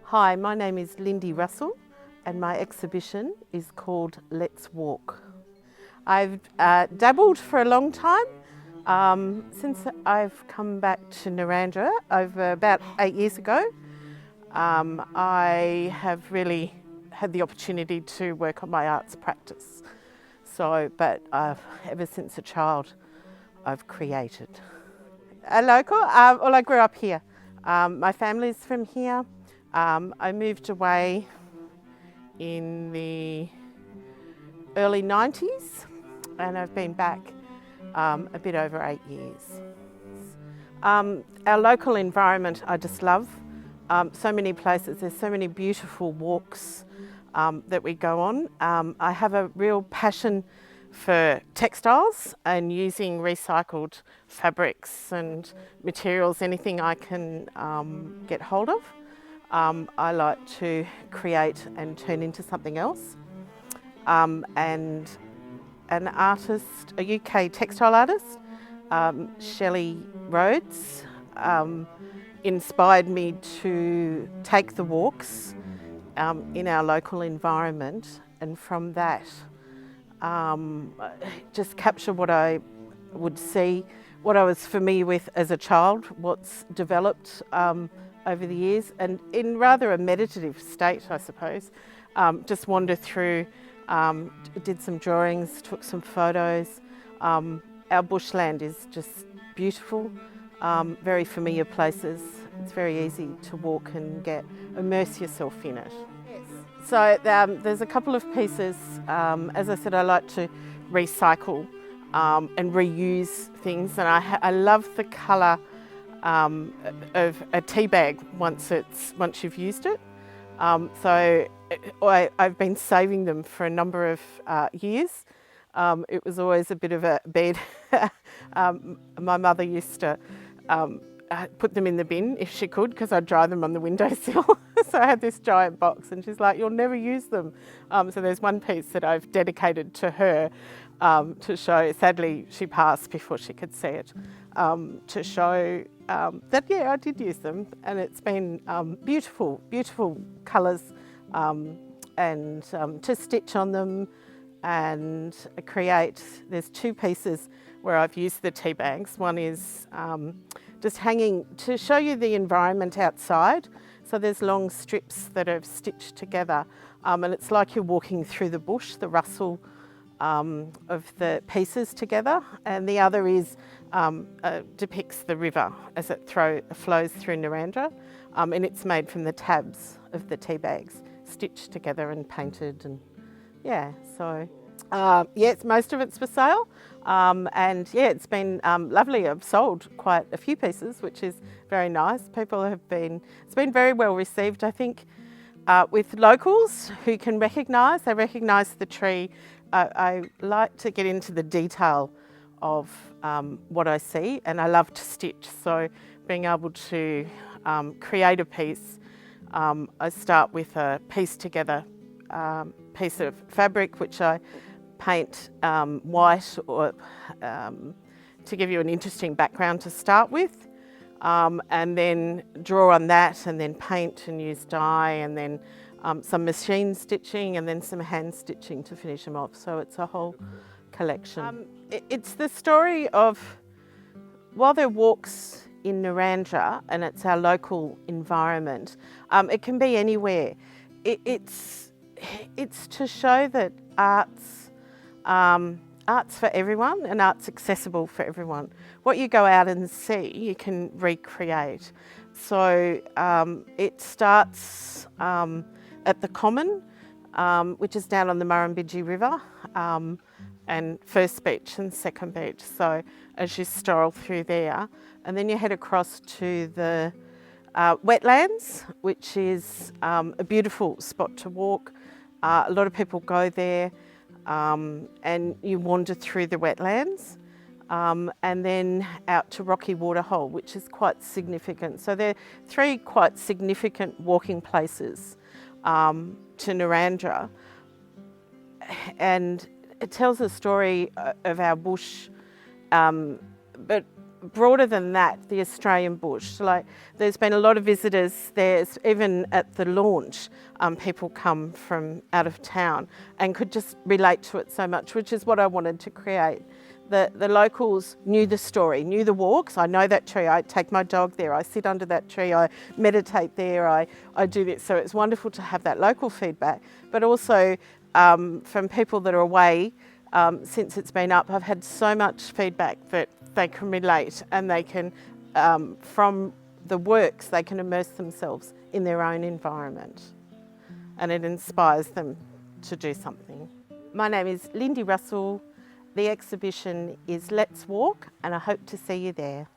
Hi, my name is Lindee Russell and my exhibition is called Let's Walk. I've dabbled for a long time. Since I've come back to Narrandera over about 8 years ago, I have really had the opportunity to work on my arts practice. But ever since a child, I've created. A local? Well, I grew up here. My family's from here. I moved away in the early 90s and I've been back a bit over 8 years. Our local environment I just love. So many places, there's so many beautiful walks that we go on. I have a real passion for textiles and using recycled fabrics and materials, anything I can get hold of. I like to create and turn into something else. And an artist, a UK textile artist, Shelley Rhodes, inspired me to take the walks in our local environment, and from that just capture what I would see, what I was familiar with as a child, what's developed over the years, and in rather a meditative state, I suppose. Just wander through, did some drawings, took some photos. Our bushland is just beautiful, very familiar places. It's very easy to walk and immerse yourself in it. Yes. So there's a couple of pieces. As I said, I like to recycle and reuse things, and I love the colour of a tea bag once you've used it. I've been saving them for a number of years. It was always a bit of a bed. My mother used to put them in the bin if she could, because I'd dry them on the windowsill. So I had this giant box and she's like, "You'll never use them." So there's one piece that I've dedicated to her to show, sadly she passed before she could see it, to show that, yeah, I did use them, and it's been beautiful, beautiful colours, and to stitch on them and create. There's two pieces where I've used the tea bags. One is just hanging to show you the environment outside. So there's long strips that are stitched together, and it's like you're walking through the bush, the rustle of the pieces together. And the other is depicts the river as it flows through Narrandera, and it's made from the tabs of the tea bags, stitched together and painted. And yeah, so yes, most of it's for sale, and yeah, it's been lovely. I've sold quite a few pieces, which is very nice. It's been very well received, I think, with locals who can recognise the tree. I like to get into the detail of what I see, and I love to stitch, so being able to create a piece, I start with a piece of fabric which I paint white, or to give you an interesting background to start with, and then draw on that, and then paint and use dye, and then some machine stitching, and then some hand stitching to finish them off. So it's a whole collection. It's the story of, while there are walks in Narrandera and it's our local environment, it can be anywhere. It's to show that art's for everyone, and art's accessible for everyone. What you go out and see, you can recreate. So it starts at the Common, which is down on the Murrumbidgee River, and first beach and second beach. So as you stroll through there, and then you head across to the wetlands, which is a beautiful spot to walk. A lot of people go there, and you wander through the wetlands. And then out to Rocky Waterhole, which is quite significant. So there are 3 quite significant walking places to Narrandera, and it tells a story of our bush, but broader than that, the Australian bush. So like, there's been a lot of visitors. There's even at the launch, people come from out of town and could just relate to it so much, which is what I wanted to create. The locals knew the story, knew the walks. I know that tree, I take my dog there, I sit under that tree, I meditate there, I do this. So it's wonderful to have that local feedback, but also from people that are away since it's been up. I've had so much feedback that they can relate, and they can, from the works, they can immerse themselves in their own environment, and it inspires them to do something. My name is Lindee Russell. The exhibition is Let's Walk, and I hope to see you there.